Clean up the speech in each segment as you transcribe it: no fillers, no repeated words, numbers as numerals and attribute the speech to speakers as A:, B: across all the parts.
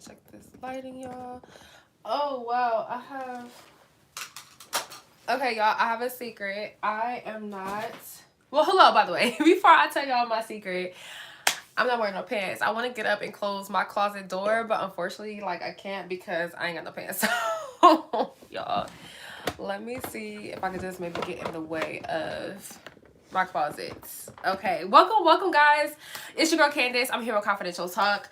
A: Check this lighting, y'all. Oh wow, okay, y'all, I have a secret. I am not. Well, hello, by the way. Before I tell y'all my secret, I'm not wearing no pants. I want to get up and close my closet door, but unfortunately, like, I can't because I ain't got no pants. So, y'all, let me see if I can just maybe get in the way of my closets. Okay, welcome, guys. It's your girl Candace. I'm here with Confidential Talk.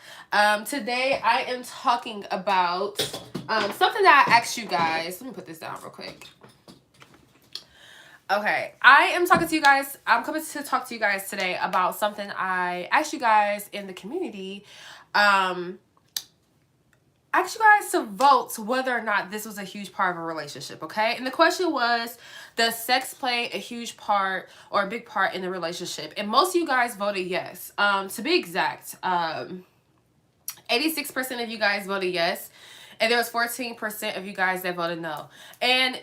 A: Today I am talking about something that I asked you guys. Let me put this down real quick. Okay, I am talking to you guys. I'm coming to talk to you guys today about something I asked you guys in the community. Asked you guys to vote whether or not this was a huge part of a relationship, okay? And the question was, does sex play a huge part or a big part in the relationship? And most of you guys voted yes. To be exact, 86% of you guys voted yes, and there was 14% of you guys that voted no. And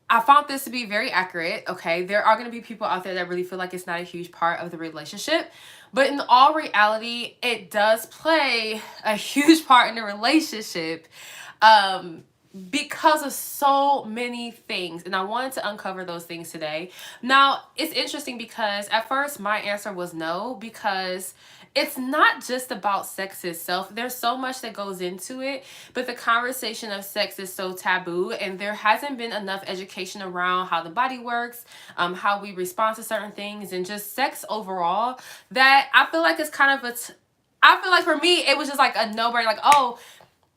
A: I found this to be very accurate, okay? There are going to be people out there that really feel like it's not a huge part of the relationship. But in all reality, it does play a huge part in the relationship because of so many things. And I wanted to uncover those things today. Now, it's interesting because at first my answer was no, because it's not just about sex itself. There's so much that goes into it, but the conversation of sex is so taboo, and there hasn't been enough education around how the body works, how we respond to certain things, and just sex overall, that I feel like it's kind of I feel like for me, it was just like a no-brainer, like, oh,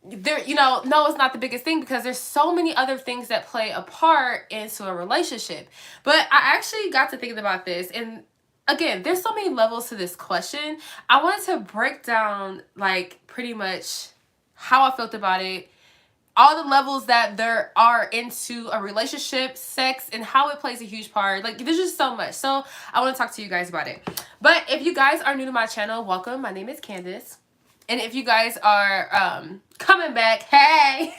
A: there, no, it's not the biggest thing, because there's so many other things that play a part into a relationship. But I actually got to thinking about this, and again, there's so many levels to this question. I wanted to break down, like, pretty much how I felt about it, all the levels that there are into a relationship, sex, and how it plays a huge part. Like, there's just so much. So I want to talk to you guys about it. But if you guys are new to my channel, welcome. My name is Candace. And if you guys are coming back, hey,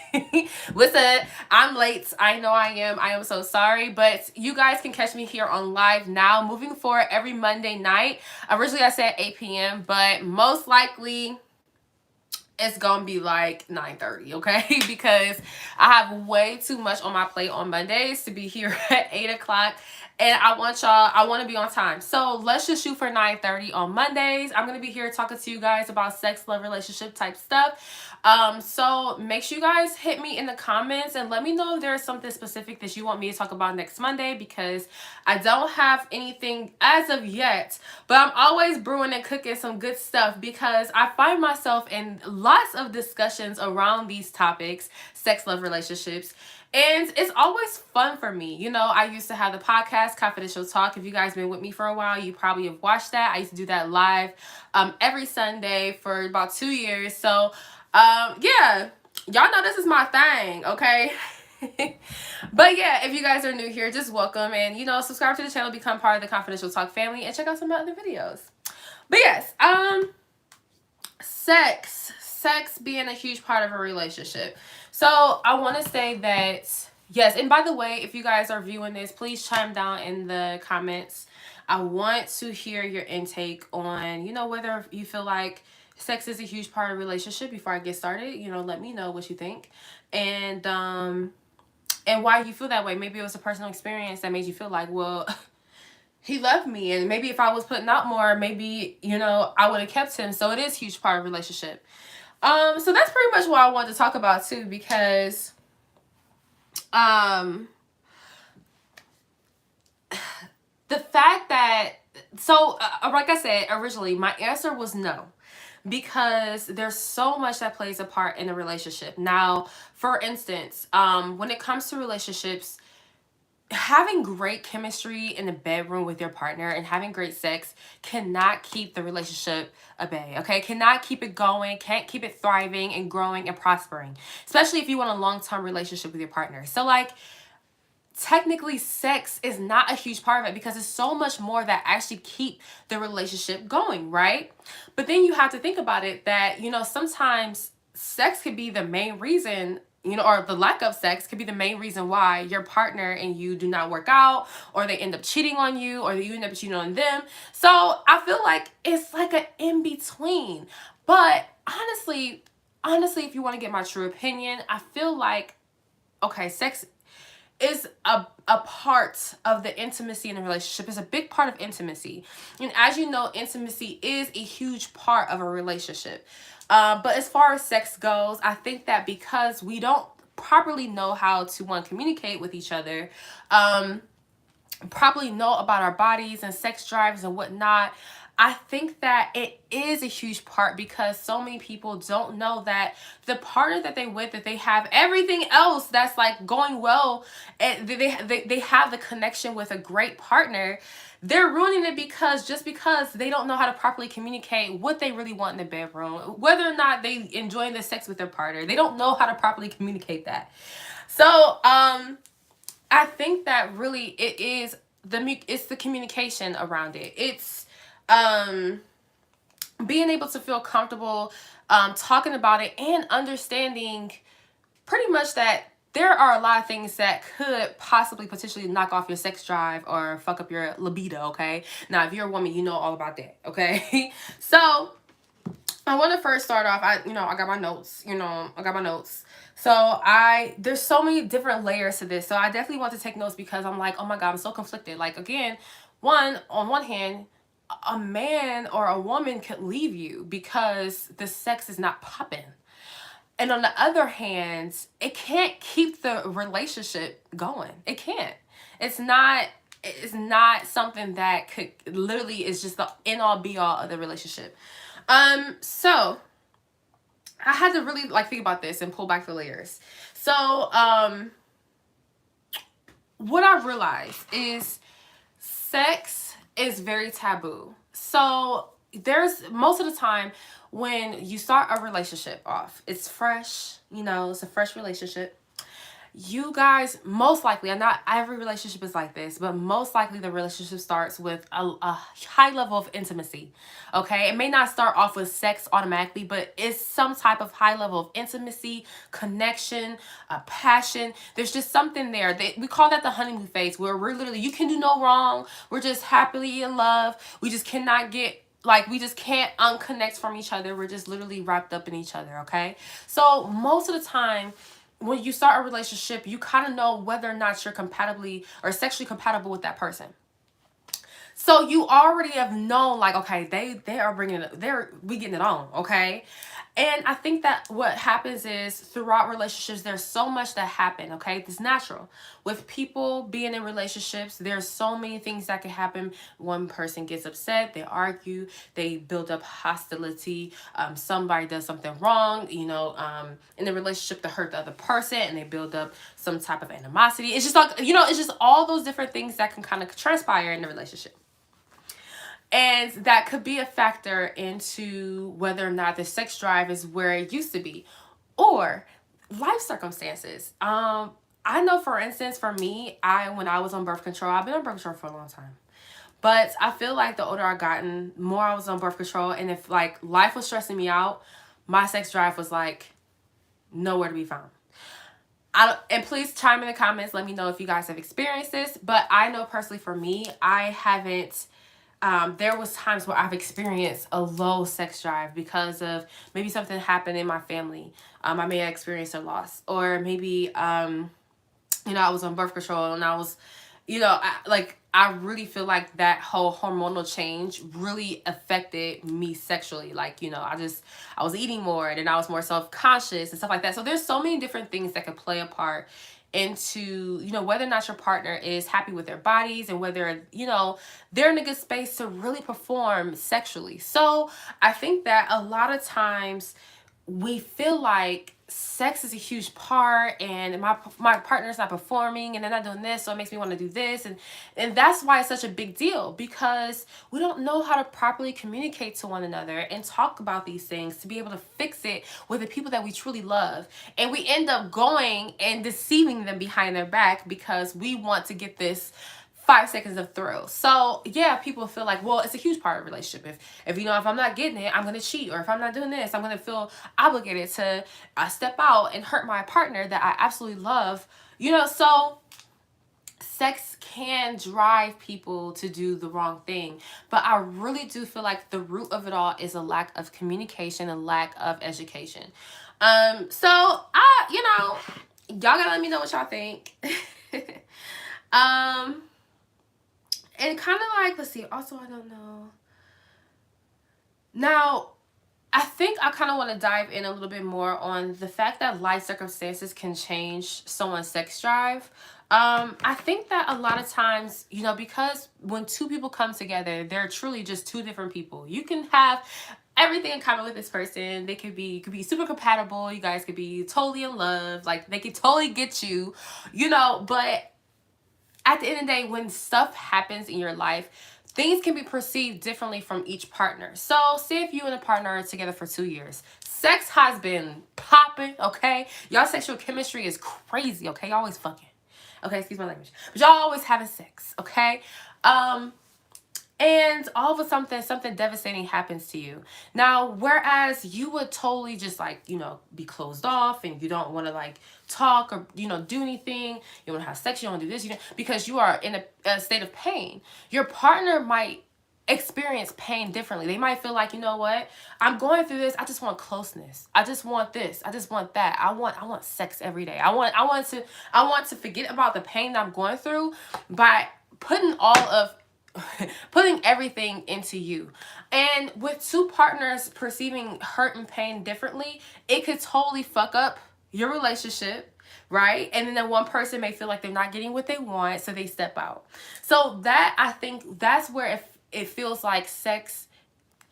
A: listen, I'm late. I know I am. I am so sorry. But you guys can catch me here on Live Now, moving forward every Monday night. Originally, I said 8 p.m., but most likely it's gonna be like 9:30, okay? Because I have way too much on my plate on Mondays to be here at 8 o'clock. And I want to be on time. So let's just shoot for 9:30 on Mondays. I'm gonna be here talking to you guys about sex, love, relationship type stuff. So make sure you guys hit me in the comments and let me know if there's something specific that you want me to talk about next Monday, because I don't have anything as of yet, but I'm always brewing and cooking some good stuff, because I find myself in lots of discussions around these topics, sex, love, relationships. And it's always fun for me. I used to have the podcast, Confidential Talk. If you guys been with me for a while, you probably have watched that. I used to do that live every Sunday for about 2 years. So, yeah, y'all know this is my thing, okay? But yeah, if you guys are new here, just welcome. And, subscribe to the channel, become part of the Confidential Talk family, and check out some of my other videos. But yes, sex being a huge part of a relationship. So I want to say that, yes, and by the way, if you guys are viewing this, please chime down in the comments. I want to hear your intake on, whether you feel like sex is a huge part of a relationship. Before I get started, let me know what you think. And why you feel that way. Maybe it was a personal experience that made you feel like, well, he loved me, and maybe if I was putting out more, maybe, I would have kept him. So it is a huge part of a relationship. So that's pretty much what I wanted to talk about too, because the fact that, so like I said originally, my answer was no, because there's so much that plays a part in a relationship. Now, for instance, when it comes to relationships, having great chemistry in the bedroom with your partner and having great sex cannot keep the relationship at bay, okay? Cannot keep it going, can't keep it thriving and growing and prospering, especially if you want a long-term relationship with your partner. So, like, technically sex is not a huge part of it, because it's so much more that actually keep the relationship going, right? But then you have to think about it that, sometimes sex could be the main reason, or the lack of sex could be the main reason why your partner and you do not work out, or they end up cheating on you, or you end up cheating on them. So I feel like it's like an in-between. But honestly, honestly, if you want to get my true opinion, I feel like, okay, sex is a part of the intimacy in a relationship. It's a big part of intimacy. And as you know, intimacy is a huge part of a relationship. But as far as sex goes, I think that because we don't properly know how to, one, communicate with each other, properly know about our bodies and sex drives and whatnot, I think that it is a huge part, because so many people don't know that the partner that they with, that they have everything else that's like going well, and they have the connection with a great partner, they're ruining it because, just because they don't know how to properly communicate what they really want in the bedroom, whether or not they enjoying the sex with their partner, they don't know how to properly communicate that. So I think that really it is it's the communication around it. It's being able to feel comfortable talking about it, and understanding pretty much that there are a lot of things that could possibly potentially knock off your sex drive or fuck up your libido, okay? Now, if you're a woman, you know all about that, okay? So, I want to first start off, I got my notes, So there's so many different layers to this. So I definitely want to take notes, because I'm like, oh my God, I'm so conflicted. Like, again, on one hand, a man or a woman could leave you because the sex is not popping. And on the other hand, it can't keep the relationship going. It can't. It's not something that could literally is just the end all be all of the relationship. So I had to really like think about this and pull back the layers. So, what I realized is sex is very taboo. So there's most of the time when you start a relationship off, it's fresh, it's a fresh relationship. You guys, most likely, and not every relationship is like this, but most likely the relationship starts with a high level of intimacy. Okay, it may not start off with sex automatically, but it's some type of high level of intimacy, connection, passion. There's just something there. We call that the honeymoon phase, where we're literally, you can do no wrong. We're just happily in love. We just cannot we just can't unconnect from each other. We're just literally wrapped up in each other, okay? So most of the time, when you start a relationship, you kind of know whether or not you're compatibly or sexually compatible with that person. So you already have known, like, okay, they are we getting it on, okay? And I think that what happens is, throughout relationships, there's so much that happen, okay? It's natural. With people being in relationships, there's so many things that can happen. One person gets upset, they argue, they build up hostility, somebody does something wrong, in the relationship to hurt the other person, and they build up some type of animosity. It's just like, it's just all those different things that can kind of transpire in the relationship. And that could be a factor into whether or not the sex drive is where it used to be, or life circumstances. I know, for instance, for me, when I was on birth control, I've been on birth control for a long time. But I feel like the older I gotten, more I was on birth control. And if like life was stressing me out, my sex drive was like nowhere to be found. And please chime in the comments. Let me know if you guys have experienced this. But I know personally, for me, I haven't. There was times where I've experienced a low sex drive because of maybe something happened in my family. I may have experienced a loss, or maybe I was on birth control, and I was, I really feel like that whole hormonal change really affected me sexually. Like, I was eating more, and then I was more self-conscious and stuff like that. So there's so many different things that could play a part into, whether or not your partner is happy with their bodies, and whether, they're in a good space to really perform sexually. So I think that a lot of times we feel like sex is a huge part, and my partner's not performing, and they're not doing this, so it makes me want to do this, and that's why it's such a big deal, because we don't know how to properly communicate to one another and talk about these things to be able to fix it with the people that we truly love. And we end up going and deceiving them behind their back because we want to get this 5 seconds of thrill. So yeah, people feel like, well, it's a huge part of a relationship. If I'm not getting it, I'm gonna cheat, or if I'm not doing this, I'm gonna feel obligated to step out and hurt my partner that I absolutely love. So sex can drive people to do the wrong thing, but I really do feel like the root of it all is a lack of communication and lack of education. So I, y'all gotta let me know what y'all think. um, and kind of like, let's see. Also, I don't know. Now, I think I kind of want to dive in a little bit more on the fact that life circumstances can change someone's sex drive. I think that a lot of times, because when two people come together, they're truly just two different people. You can have everything in common with this person. They could be super compatible. You guys could be totally in love. Like they could totally get you, but at the end of the day, when stuff happens in your life, things can be perceived differently from each partner. So, say if you and a partner are together for 2 years, sex has been popping, okay? Y'all sexual chemistry is crazy, okay? Y'all always fucking. Okay, excuse my language. But y'all always having sex, okay? And all of a sudden something devastating happens to you. Now, whereas you would totally just like, be closed off and you don't want to like talk or, do anything. You want to have sex, you don't want to do this, because you are in a state of pain. Your partner might experience pain differently. They might feel like, you know what? I'm going through this. I just want closeness. I just want this. I just want that. I want sex every day. I want to forget about the pain that I'm going through by putting everything into you. And with two partners perceiving hurt and pain differently, it could totally fuck up your relationship, right? And then the one person may feel like they're not getting what they want, so they step out. So that, I think that's where it feels like sex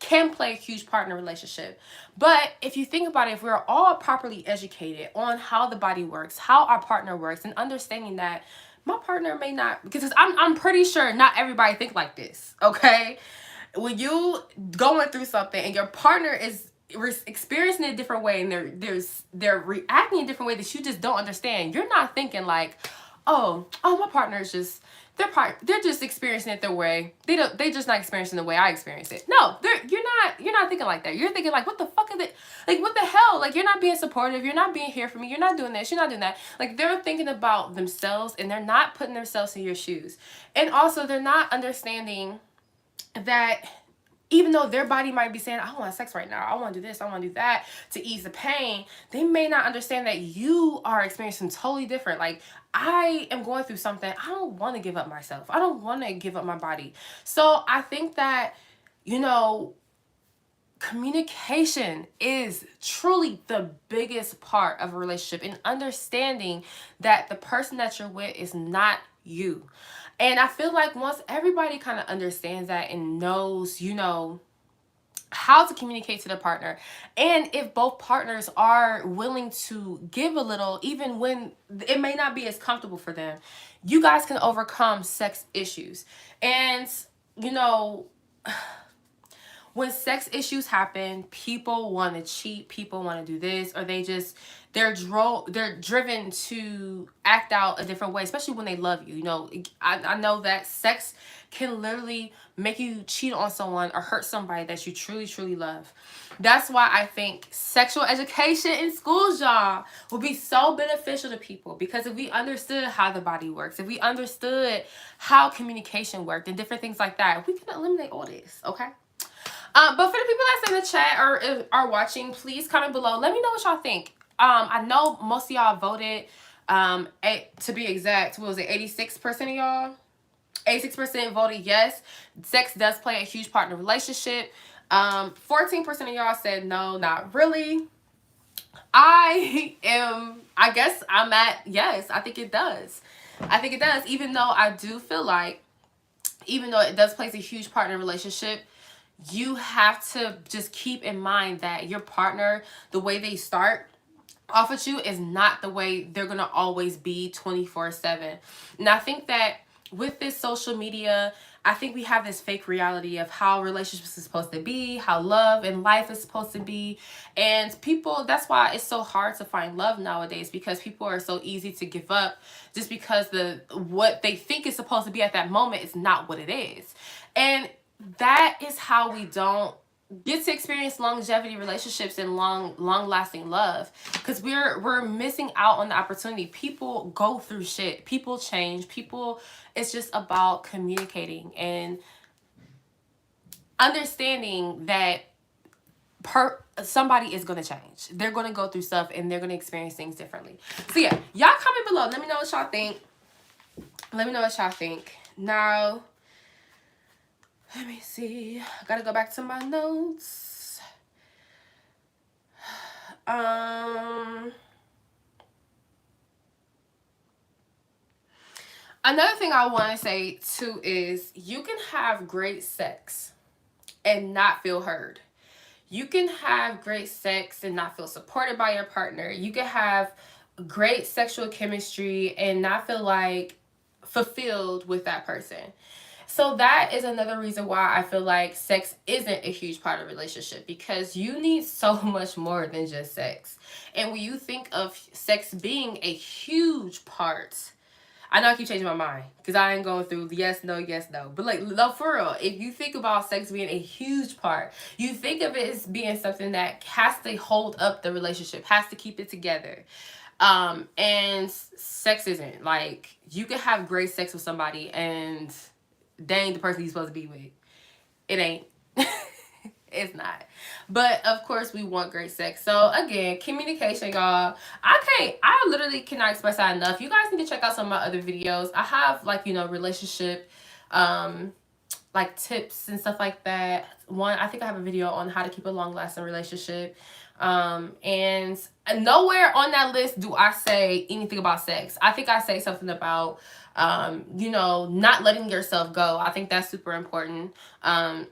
A: can play a huge part in a relationship. But if you think about it, if we're all properly educated on how the body works, how our partner works, and understanding that my partner may not, because I'm pretty sure not everybody think like this, okay? When you going through something and your partner is experiencing it a different way and they're reacting in a different way that you just don't understand, you're not thinking like, oh, my partner is just they're just experiencing it their way. They just not experiencing the way I experience it. No, you're not thinking like that. You're thinking like, what the fuck is it? Like, what the hell? Like, you're not being supportive. You're not being here for me. You're not doing this. You're not doing that. Like, they're thinking about themselves and they're not putting themselves in your shoes. And also, they're not understanding that even though their body might be saying, I want sex right now, I want to do this, I want to do that to ease the pain, they may not understand that you are experiencing totally different. Like, I am going through something. I don't want to give up myself. I don't want to give up my body. So I think that, communication is truly the biggest part of a relationship, and understanding that the person that you're with is not you. And I feel like once everybody kind of understands that and knows, how to communicate to the partner, and if both partners are willing to give a little, even when it may not be as comfortable for them, you guys can overcome sex issues. And, when sex issues happen, people want to cheat, people want to do this, or they're driven to act out a different way, especially when they love you. I know that sex can literally make you cheat on someone or hurt somebody that you truly, truly love. That's why I think sexual education in schools, y'all, would be so beneficial to people, because if we understood how the body works, if we understood how communication worked and different things like that, we can eliminate all this, okay? But for the people that's in the chat or are watching, please comment below. Let me know what y'all think. I know most of y'all voted, to be exact, what was it, 86% of y'all? 86% voted yes. Sex does play a huge part in a relationship. 14% of y'all said no, not really. I guess I'm at yes. I think it does. Even though I do feel like, even though it does play a huge part in a relationship, you have to just keep in mind that your partner, the way they start off with you is not the way they're going to always be 24/7. And I think that with this social media, I think we have this fake reality of how relationships is supposed to be, how love and life is supposed to be. And people, that's why it's so hard to find love nowadays, because people are so easy to give up just because what they think is supposed to be at that moment is not what it is. And that is how we don't get to experience longevity relationships and long lasting love, because we're missing out on the opportunity. People go through shit, people change, it's just about communicating and understanding that somebody is gonna change. They're gonna go through stuff and they're gonna experience things differently. So yeah, y'all comment below. Let me know what y'all think. Let me know what y'all think. Now, let me see. I gotta go back to my notes. Another thing I want to say too is you can have great sex and not feel heard. You can have great sex and not feel supported by your partner. You can have great sexual chemistry and not feel like fulfilled with that person. So that is another reason why I feel like sex isn't a huge part of a relationship, because you need so much more than just sex. And when you think of sex being a huge part, I know I keep changing my mind because I ain't going through yes, no, yes, no. But like, no, for real, if you think about sex being a huge part, you think of it as being something that has to hold up the relationship, has to keep it together. And sex isn't. Like, you can have great sex with somebody and they ain't the person you're supposed to be with. It ain't. It's not. But of course we want great sex. So again, communication, y'all. I literally cannot express that enough. You guys need to check out some of my other videos. I have, like, you know, relationship like tips and stuff like that. I think I have a video on how to keep a long lasting relationship. And nowhere on that list do I say anything about sex. I think I say something about you know, not letting yourself go. I think that's super important. Oh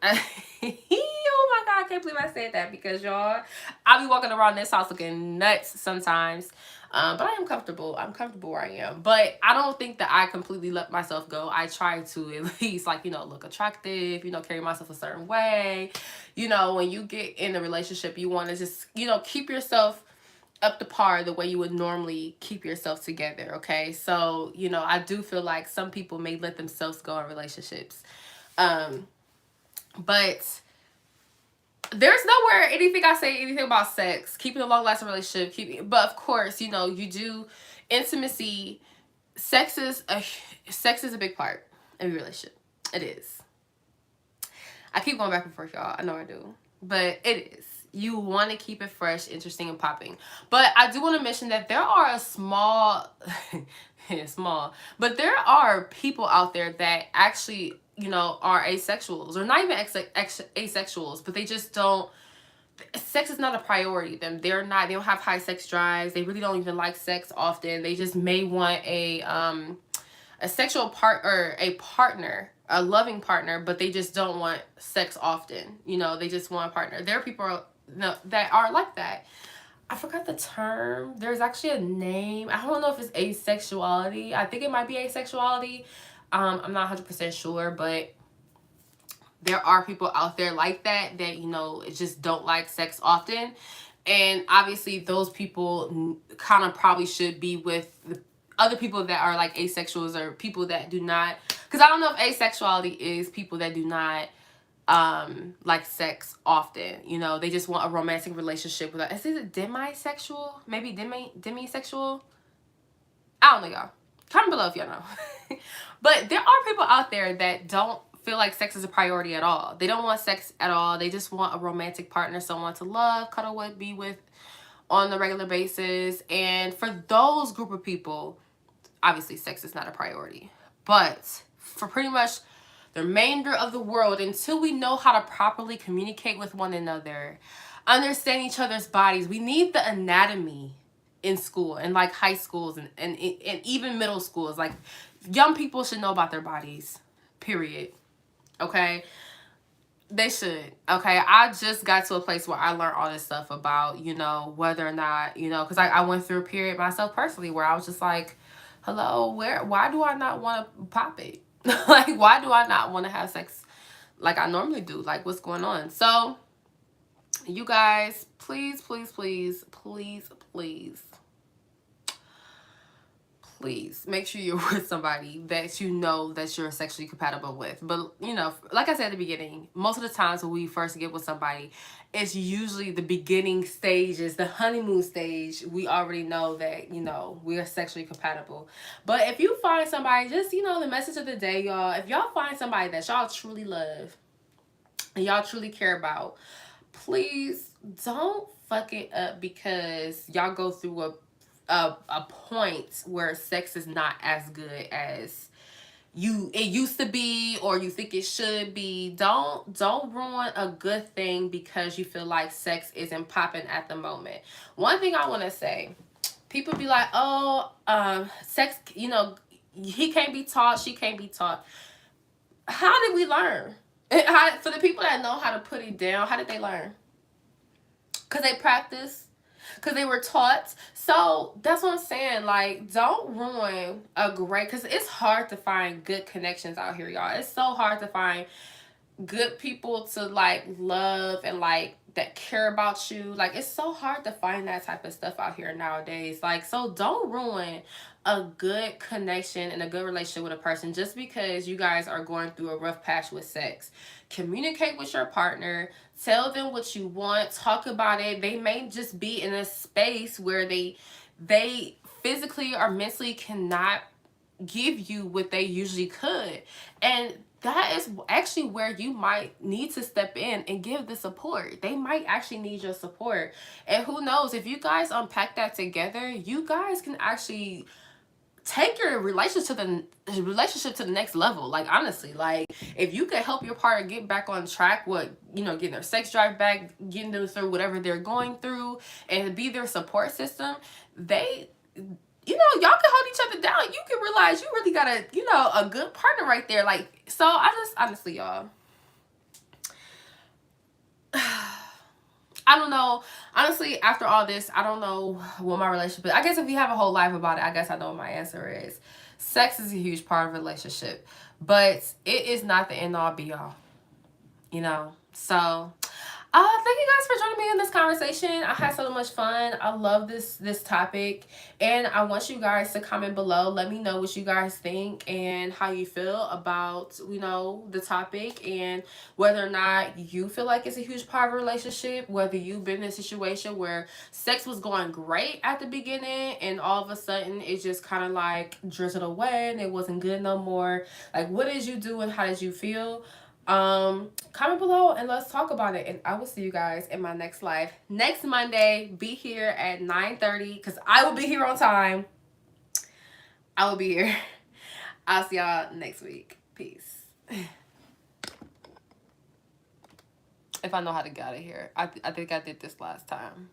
A: my God, I can't believe I said that, because y'all, I'll be walking around this house looking nuts sometimes. But I am comfortable. I'm comfortable where I am. But I don't think that I completely let myself go. I try to at least, like, you know, look attractive, you know, carry myself a certain way. You know, when you get in a relationship, you want to just, you know, keep yourself up to par the way you would normally keep yourself together, okay? So, you know, I do feel like some people may let themselves go in relationships. But there's nowhere anything I say anything about sex, keeping a long lasting relationship, but of course, you know, you do intimacy. Sex is a big part of your relationship. It is. I keep going back and forth, y'all. I know I do, but it is. You want to keep it fresh, interesting, and popping. But I do want to mention that there are a small, but there are people out there that actually, you know, are asexuals, or not even asexuals, but they just don't, sex is not a priority to them. They don't have high sex drives. They really don't even like sex often. They just may want a sexual part, or a partner, a loving partner, but they just don't want sex often. You know, they just want a partner. There are people that are like that. I forgot the term. There's actually a name. I don't know if it's asexuality. I think it might be asexuality. I'm not 100% sure, but there are people out there like that, you know, just don't like sex often. And obviously those people kind of probably should be with the other people that are like asexuals, or people that do not, because I don't know if asexuality is people that do not like sex often. You know, they just want a romantic relationship with is it demisexual? Maybe demisexual? I don't know, y'all. Comment below if y'all know. But there are people out there that don't feel like sex is a priority at all. They don't want sex at all. They just want a romantic partner, someone to love, cuddle with, be with on a regular basis. And for those group of people, obviously sex is not a priority. But for pretty much the remainder of the world, until we know how to properly communicate with one another, understand each other's bodies, we need the anatomy in school, and like high schools, and even middle schools. Like, young people should know about their bodies, period. Okay, they should. Okay, I just got to a place where I learned all this stuff about, you know, whether or not, you know, because I went through a period myself personally where I was just like, hello, why do I not want to pop it? Like, why do I not want to have sex like I normally do? Like, what's going on? So you guys, please, please, please, please, please, please make sure you're with somebody that you know that you're sexually compatible with. But, you know, like I said at the beginning, most of the times when we first get with somebody, it's usually the beginning stages, the honeymoon stage. We already know that, you know, we are sexually compatible. But if you find somebody, just, you know, the message of the day, y'all, if y'all find somebody that y'all truly love and y'all truly care about, please don't fuck it up because y'all go through a point where sex is not as good as it used to be, or you think it should be. Don't ruin a good thing because you feel like sex isn't popping at the moment. One thing I want to say, people be like, oh, sex, he can't be taught, she can't be taught. How did we learn? For the people that know how to put it down, how did they learn? Because they practice, because they were taught. So that's what I'm saying. Like, don't ruin a great, because it's hard to find good connections out here, y'all. It's so hard to find good people to like love and like that care about you. Like, it's so hard to find that type of stuff out here nowadays. Like, so don't ruin a good connection and a good relationship with a person just because you guys are going through a rough patch with sex. Communicate with your partner, tell them what you want, talk about it. They may just be in a space where they physically or mentally cannot give you what they usually could. And that is actually where you might need to step in and give the support. They might actually need your support. And who knows, if you guys unpack that together, you guys can actually take your relationship to the next level. Like, honestly, like, if you could help your partner get back on track with, getting their sex drive back, getting them through whatever they're going through, and be their support system, y'all can hold each other down. You can realize you really got a good partner right there. Like, so I just, honestly, y'all, I don't know. Honestly, after all this, I don't know what my relationship is. I guess if we have a whole life about it, I guess I know what my answer is. Sex is a huge part of a relationship, but it is not the end all be all, So, thank you guys for joining me in this conversation. I had so much fun. I love this topic, and I want you guys to comment below. Let me know what you guys think and how you feel about the topic, and whether or not you feel like it's a huge part of a relationship. Whether you've been in a situation where sex was going great at the beginning, and all of a sudden it just kind of like drizzled away and it wasn't good no more. Like, what did you do and how did you feel? Comment below and let's talk about it, and I will see you guys in my next live next Monday. Be here at 9:30 because I will be here on time. I will be here. I'll see y'all next week. Peace. If I know how to get out of here. I think I did this last time.